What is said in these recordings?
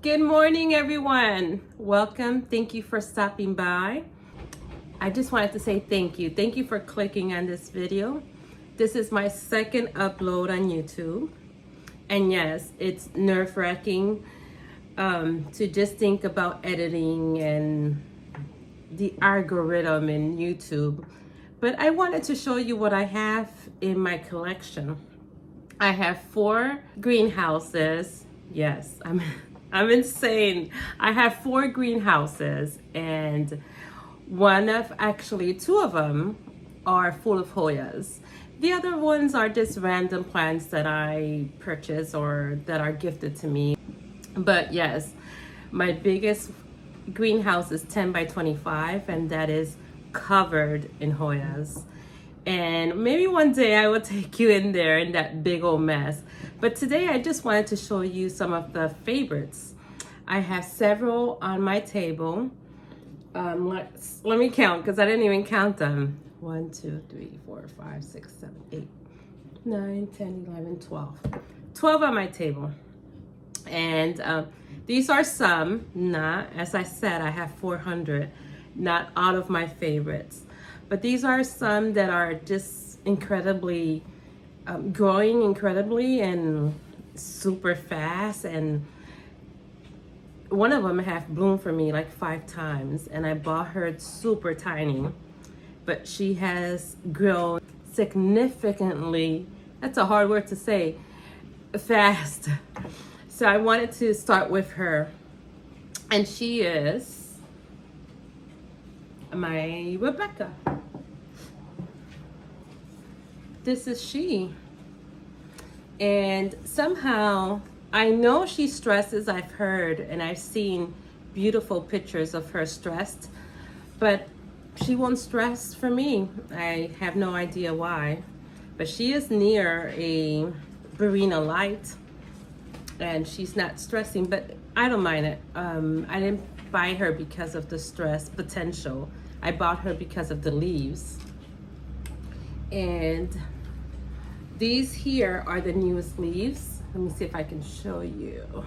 Good morning, everyone. Welcome. Thank you for stopping by. I just wanted to say thank you. Thank you for clicking on this video. This is my second upload on YouTube. And yes, it's nerve-wracking to just think about editing and the algorithm in YouTube. But I wanted to show you what I have in my collection. I have 4 greenhouses. Yes, I'm insane. I have 4 greenhouses, and actually 2 of them are full of Hoyas. The other ones are just random plants that I purchase or that are gifted to me. But yes, my biggest greenhouse is 10 by 25, and that is covered in Hoyas. And maybe one day I will take you in there in that big old mess. But today I just wanted to show you some of the favorites. I have several on my table. Let me count because I didn't even count them. 1, 2, 3, 4, 5, 6, 7, 8, 9, 10, 11, 12. 12 on my table. And these are some, not, as I said, I have 400, not all of my favorites. But these are some that are just incredibly, growing incredibly and super fast. And one of them have bloomed for me like 5 times. And I bought her super tiny. But she has grown significantly, that's a hard word to say, fast. So I wanted to start with her. And she is my Rebecca. This is she. And somehow I know she stresses. I've heard and I've seen beautiful pictures of her stressed, but she won't stress for me. I have no idea why, but she is near a Barina light and she's not stressing, but I don't mind it. I didn't buy her because of the stress potential. I bought her because of the leaves. And these here are the newest leaves. Let me see if I can show you.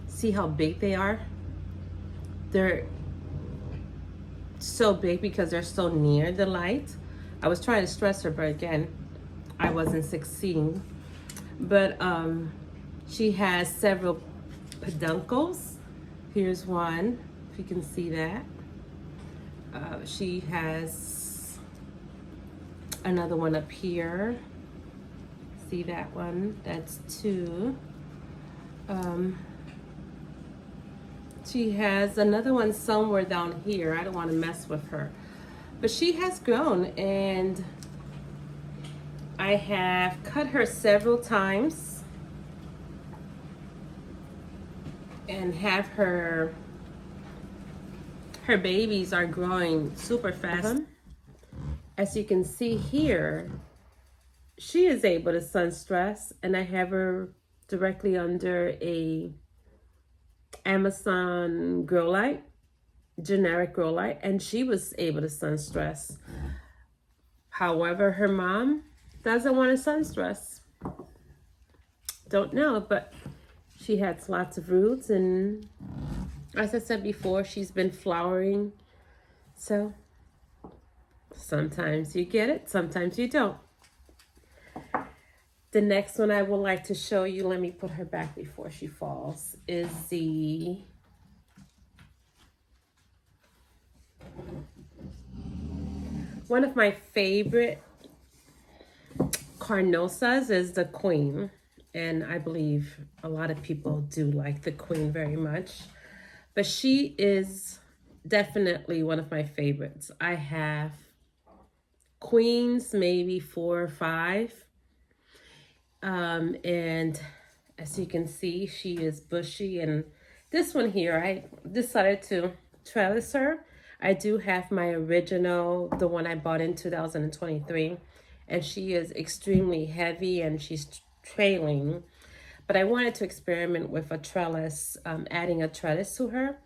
See how big they are? They're so big because they're so near the light. I was trying to stress her, but again, I wasn't succeeding. But she has several peduncles. Here's one, if you can see that. She has another one up here. See that one? That's 2. She has another one somewhere down here. I don't want to mess with her. But she has grown, and I have cut her several times and have her babies are growing super fast. As you can see here, she is able to sun stress, and I have her directly under a Amazon grow light, generic grow light, and she was able to sun stress. However, her mom doesn't want to sun stress. Don't know, but she has lots of roots, and as I said before, she's been flowering. So sometimes you get it, sometimes you don't. The next one I would like to show you, let me put her back before she falls, is one of my favorite carnosas is the Queen. And I believe a lot of people do like the Queen very much. But she is definitely one of my favorites. I have Queens, maybe 4 or 5. And as you can see, she is bushy. And this one here, I decided to trellis her. I do have my original, the one I bought in 2023. And she is extremely heavy and she's trailing. But I wanted to experiment with a trellis, adding a trellis to her.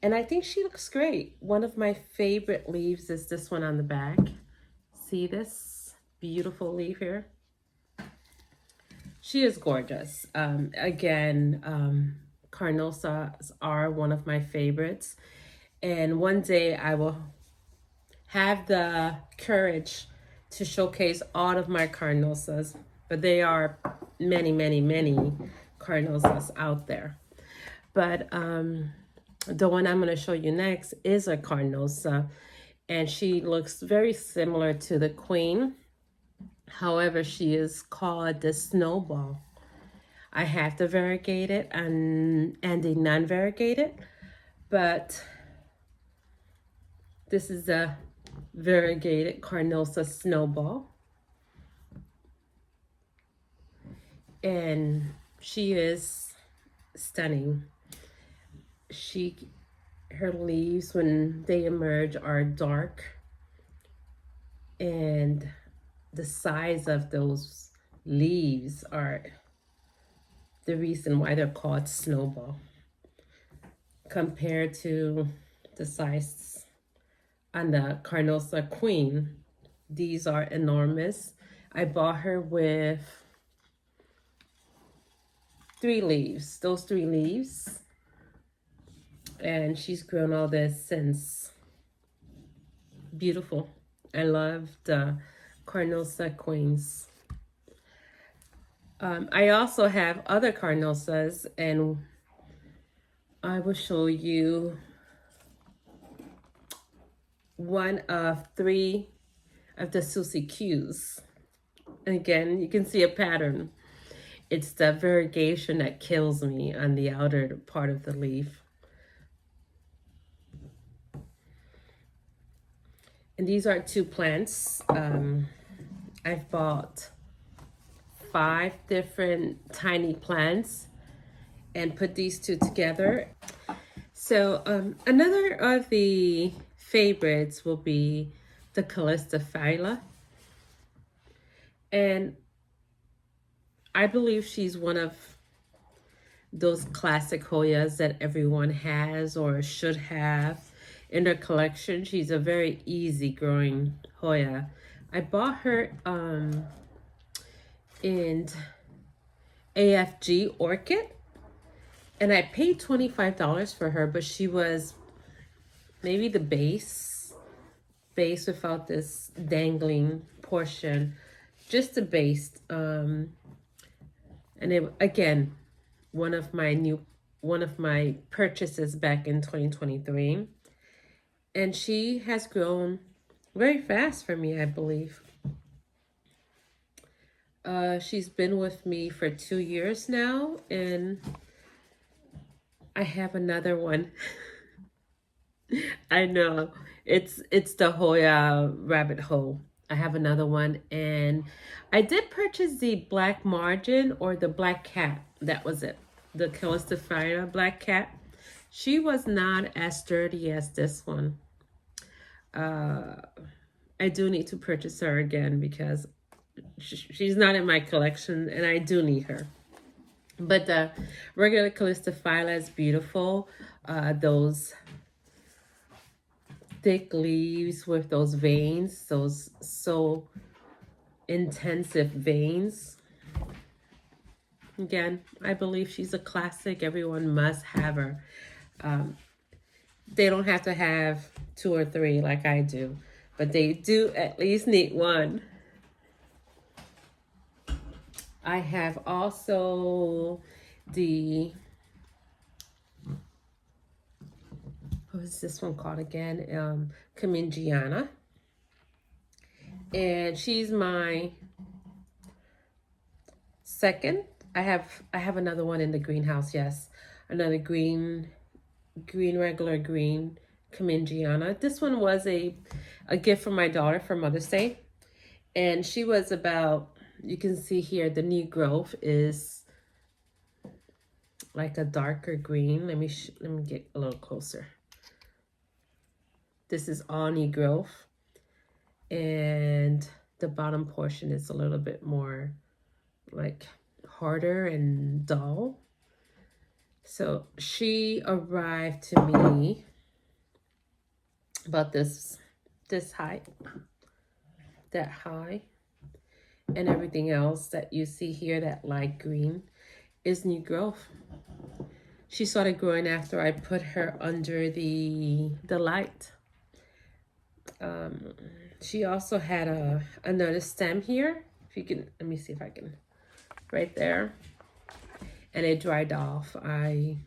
And I think she looks great. One of my favorite leaves is this one on the back. See this beautiful leaf here? She is gorgeous. Again, Carnosas are one of my favorites. And one day I will have the courage to showcase all of my Carnosas. But there are many, many, many Carnosas out there. But the one I'm going to show you next is a Carnosa. And she looks very similar to the Queen. However, she is called the Snowball. I have the variegated and the non-variegated, but this is a variegated Carnosa Snowball. And she is stunning. Her leaves, when they emerge, are dark, and the size of those leaves are the reason why they're called Snowball, compared to the size on the Carnosa Queen. These are enormous. I bought her with 3 leaves, those 3 leaves, and she's grown all this since. Beautiful. I love the Carnosa Queens. I also have other Carnosas, and I will show you one of 3 of the Susie Q's. And again, you can see a pattern. It's the variegation that kills me on the outer part of the leaf. And these are 2 plants. I've bought 5 different tiny plants and put these 2 together. So another of the favorites will be the Calistophylla. And I believe she's one of those classic Hoyas that everyone has or should have in their collection. She's a very easy growing Hoya. I bought her in AFG Orchid, and I paid $25 for her, but she was maybe the base without this dangling portion, just the base. And it, again, one of my purchases back in 2023, and she has grown very fast for me, I believe. She's been with me for 2 years now, and I have another one. I know, it's the Hoya rabbit hole. I have another one, and I did purchase the black margin, or the black cat. That was it. The Calistophylla black cat. She was not as sturdy as this one. I do need to purchase her again because she's not in my collection, and I do need her. But the regular Calistophylla is beautiful. Those thick leaves with those veins, those so intensive veins. Again, I believe she's a classic. Everyone must have her. They don't have to have 2 or 3 like I do, but they do at least need one. I have also the, what is this one called again? Camingiana. And she's my second. I have another one in the greenhouse, yes. Another regular green Camingiana. This one was a gift from my daughter for Mother's Day. And she was about, you can see here, the new growth is like a darker green. Let me get a little closer. This is all new growth, and the bottom portion is a little bit more like harder and dull. So she arrived to me about this height, that high, and everything else that you see here, that light green, is new growth. She started growing after I put her under the light. She also had another stem here. If you can, let me see if I can, right there. And it dried off. I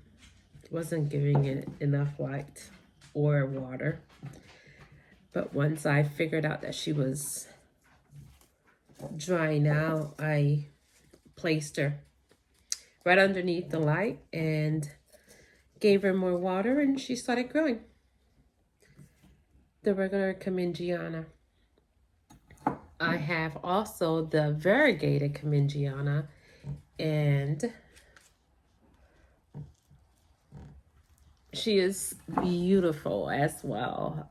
wasn't giving it enough light or water. But once I figured out that she was drying out, I placed her right underneath the light and gave her more water, and she started growing. The regular Kamingiana. I have also the variegated Kamingiana, and she is beautiful as well.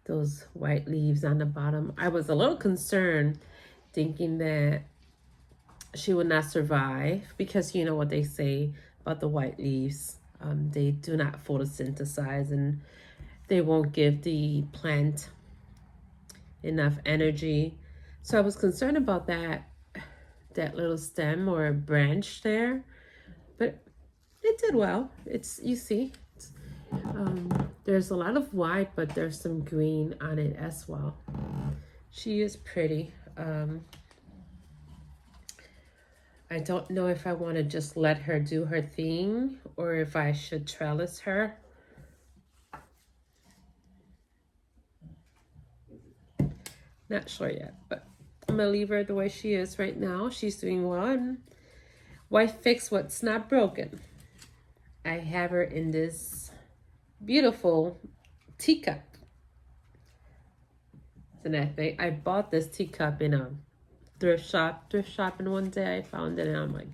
Those white leaves on the bottom. I was a little concerned thinking that she would not survive because you know what they say about the white leaves. They do not photosynthesize and they won't give the plant enough energy. So I was concerned about that little stem or branch there, but it did well. It's, you see, there's a lot of white, but there's some green on it as well. She is pretty. I don't know if I want to just let her do her thing or if I should trellis her. Not sure yet, but I'm going to leave her the way she is right now. She's doing well, and why fix what's not broken? I have her in this beautiful teacup. I bought this teacup in a thrift shopping one day. I found it and I'm like,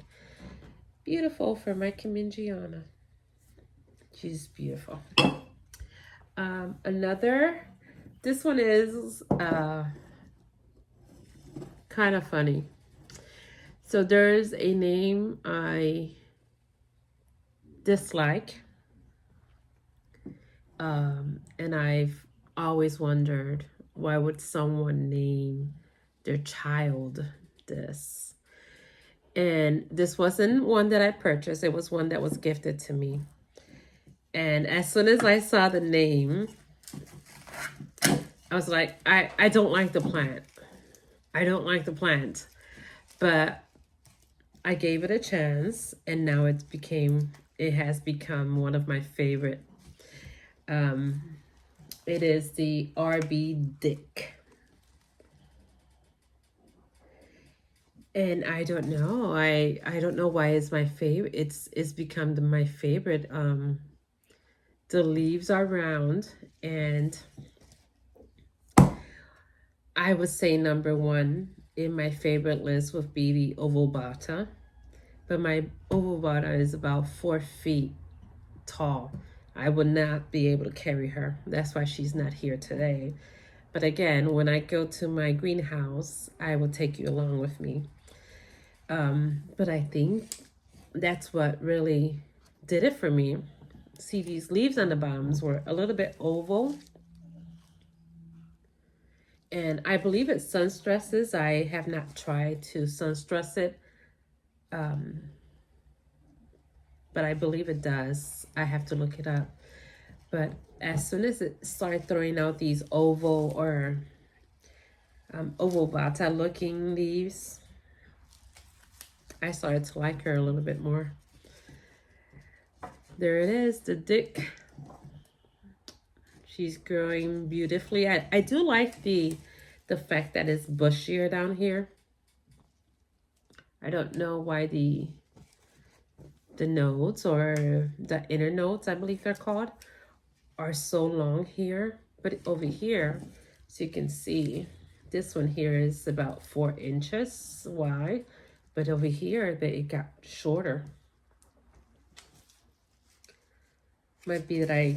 beautiful for my Kamingiana. She's beautiful. This one is kind of funny. So there's a name I dislike, and I've always wondered, why would someone name their child this? And this wasn't one that I purchased. It was one that was gifted to me. And as soon as I saw the name, I was like, I don't like the plant. I don't like the plant. But I gave it a chance, and now it has become one of my favorite. It is the RB Dick. And I don't know. I don't know why it's my favorite. It's become my favorite. The leaves are round, and I would say number one in my favorite list would be the ovobata. But my ovobata is about 4 feet tall. I would not be able to carry her. That's why she's not here today. But again, when I go to my greenhouse, I will take you along with me. But I think that's what really did it for me. See, these leaves on the bottoms were a little bit oval. And I believe it sun stresses. I have not tried to sun stress it. But I believe it does. I have to look it up. But as soon as it started throwing out these oval or ovobata looking leaves, I started to like her a little bit more. There it is, the Dick. She's growing beautifully. I do like the fact that it's bushier down here. I don't know why the nodes, or the inner nodes, I believe they're called, are so long here. But over here, so you can see, this one here is about 4 inches wide. But over here, it got shorter. Might be that I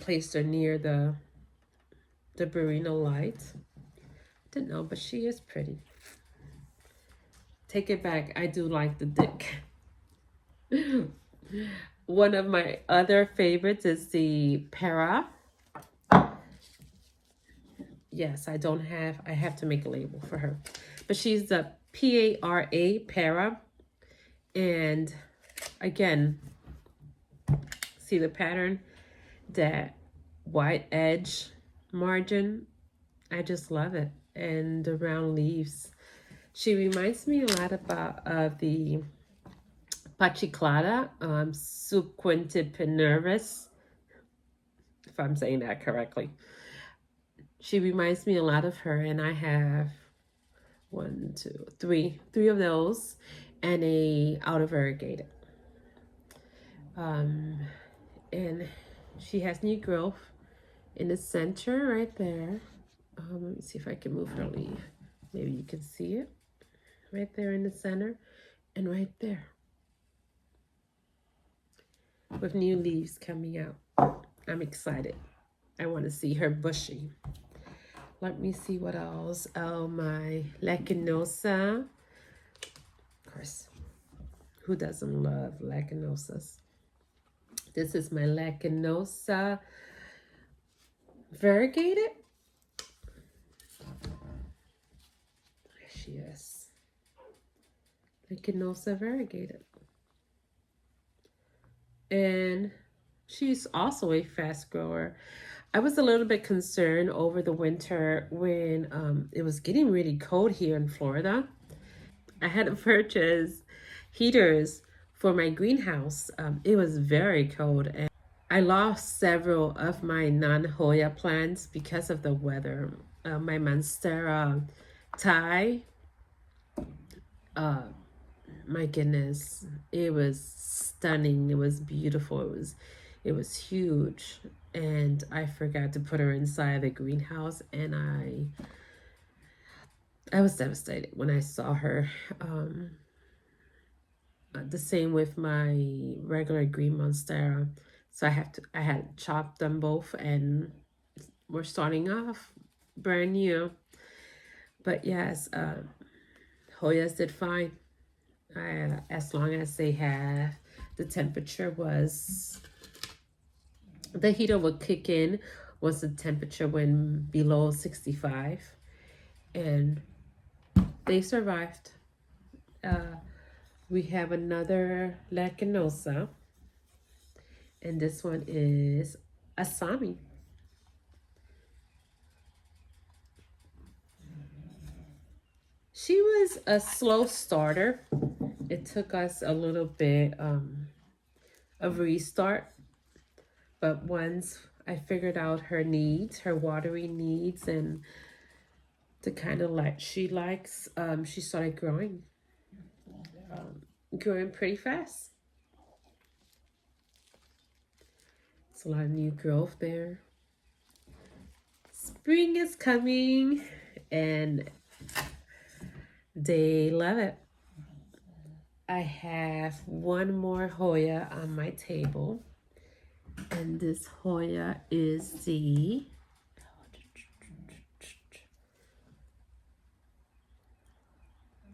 placed her near the Burino light. Didn't know, but she is pretty. Take it back. I do like the Dick. One of my other favorites is the Para. Yes, I have to make a label for her. But she's the Para, Para. And again, See the pattern? That white edge margin. I just love it. And the round leaves. She reminds me a lot about the Pachiclada, Subquintipinervis, if I'm saying that correctly. She reminds me a lot of her, and I have three of those, and a outer variegated. And she has new growth in the center right there. Let me see if I can move her leaf. Maybe you can see it right there in the center, and right there with new leaves coming out. I'm excited. I want to see her bushy. Let me see what else. Oh, my Lacinosa. Of course, who doesn't love Lacinosas? This is my Lacinosa variegated. There she is. Lacinosa variegated. And she's also a fast grower. I was a little bit concerned over the winter when it was getting really cold here in Florida. I had to purchase heaters for my greenhouse. It was very cold, and I lost several of my non-Hoya plants because of the weather. My Monstera Thai, my goodness, it was stunning. It was beautiful. It was huge, and I forgot to put her inside the greenhouse, and I was devastated when I saw her. The same with my regular green Monstera. So I had chopped them both, and we're starting off brand new. But yes, Hoyas did fine. As long as they have the temperature was, the heater would kick in once the temperature went below 65, and they survived. We have another Lacinosa, and this one is Asami. She was a slow starter. It took us a little bit of restart, but once I figured out her needs, her watering needs, and the kind of light she likes, she started growing pretty fast. It's a lot of new growth there. Spring is coming, and they love it. I have one more Hoya on my table, and this Hoya is the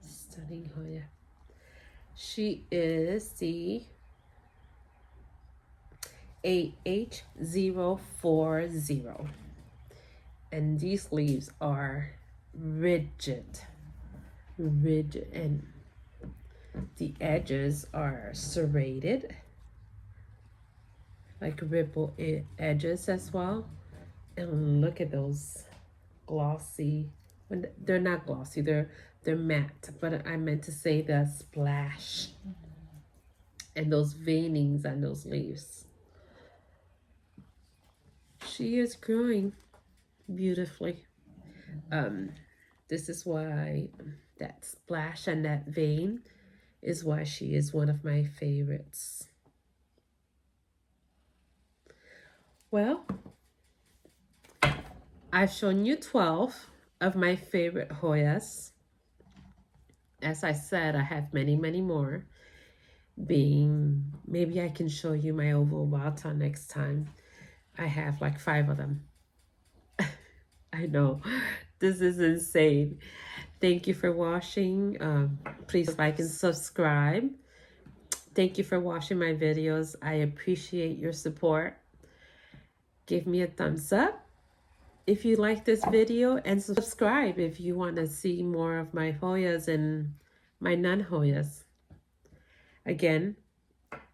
stunning Hoya. She is the AH040, and these leaves are rigid, and the edges are serrated, like ripple edges as well. And look at those glossy, they're not glossy, they're matte, but I meant to say the splash and those veinings on those leaves. She is growing beautifully. This is why that splash and that vein is why she is one of my favorites. Well, I've shown you 12 of my favorite Hoyas. As I said, I have many, many more. Maybe I can show you my oval Wata next time. I have like 5 of them. I know, this is insane. Thank you for watching. Please like and subscribe. Thank you for watching my videos. I appreciate your support. Give me a thumbs up if you like this video, and subscribe if you want to see more of my Hoyas and my non-Hoyas. Again,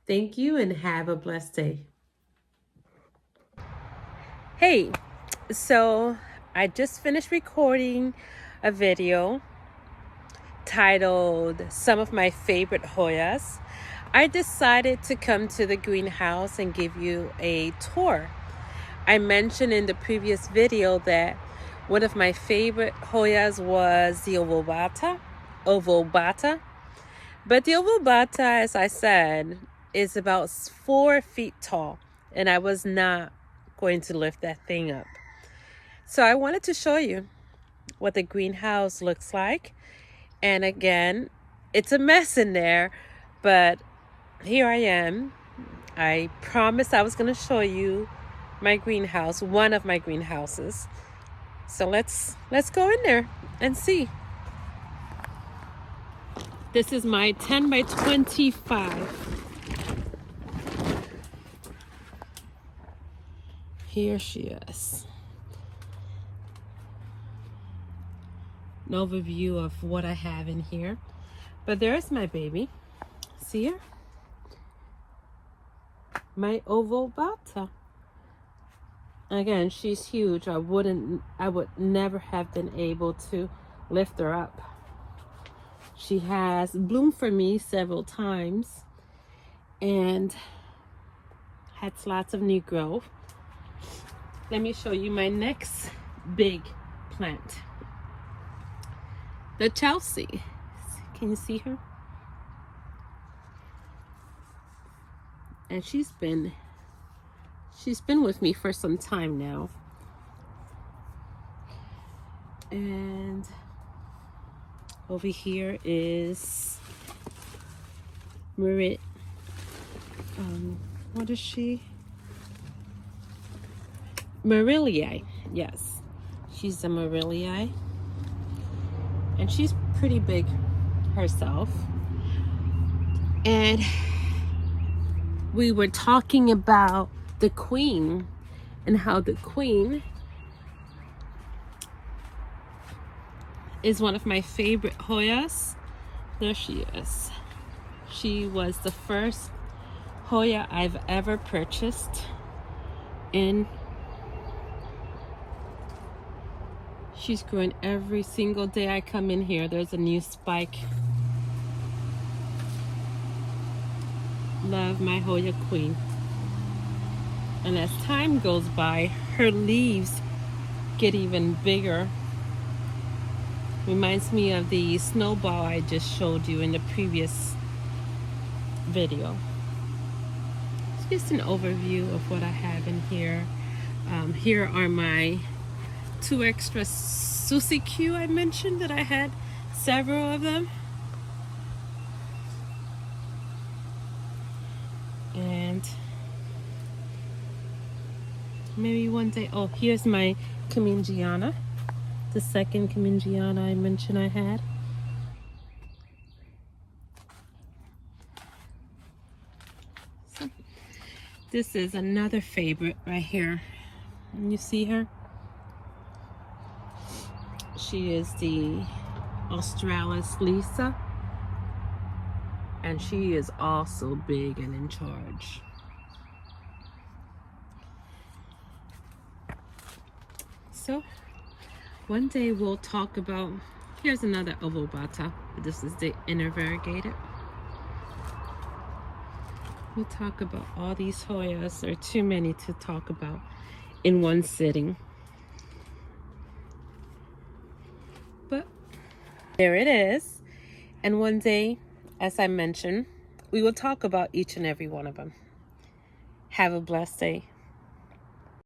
thank you and have a blessed day. Hey, so I just finished recording a video titled Some of My Favorite Hoyas. I decided to come to the greenhouse and give you a tour. I mentioned in the previous video that one of my favorite Hoyas was the ovobata. But the ovobata, as I said, is about 4 feet tall, and I was not going to lift that thing up. So I wanted to show you what the greenhouse looks like. And again, it's a mess in there, but here I am. I promised I was going to show you my greenhouse, one of my greenhouses. So let's go in there and see. This is my 10 by 25. Here she is. An overview of what I have in here. But there's my baby. See her? My ovobata. Again, she's huge. I would never have been able to lift her up. She has bloomed for me several times and had lots of new growth. Let me show you my next big plant. The Chelsea. Can you see her? And she's been with me for some time now. And over here is Marit. What is she? Mariliae. Yes, she's a Mariliae, and she's pretty big herself. And we were talking about the queen and how the queen is one of my favorite Hoyas. There she is. She was the first Hoya I've ever purchased, and she's growing every single day I come in here. There's a new spike. Love my Hoya queen. And as time goes by, her leaves get even bigger. Reminds me of the snowball I just showed you in the previous video. It's just an overview of what I have in here. Here are my 2 extra Susie Q I mentioned that I had several of them. And maybe one day, oh, here's my Kamingiana, the second Kamingiana I mentioned I had. So, this is another favorite right here. You see her? She is the Australis Lisa, and she is also big and in charge. So one day we'll talk about, here's another ovobata. This is the inner variegated. We'll talk about all these Hoyas. There are too many to talk about in one sitting. But there it is. And one day, as I mentioned, we will talk about each and every one of them. Have a blessed day.